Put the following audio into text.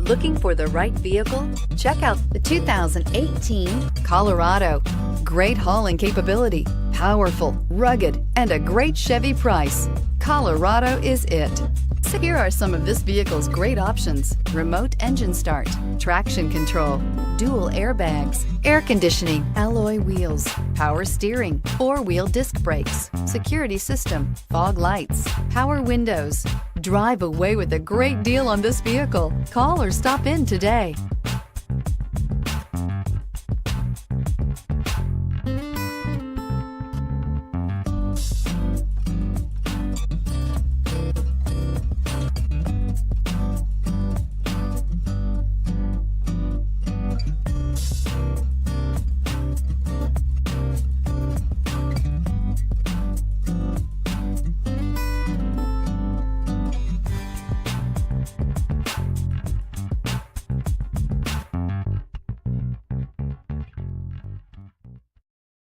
Looking for the right vehicle? Check out the 2018 Colorado. Great hauling capability, powerful, rugged, and a great Chevy price. Colorado is it. So here are some of this vehicle's great options: remote engine start, traction control, dual airbags, air conditioning, alloy wheels, power steering, four-wheel disc brakes, security system, fog lights, power windows. Drive away with a great deal on this vehicle. Call or stop in today.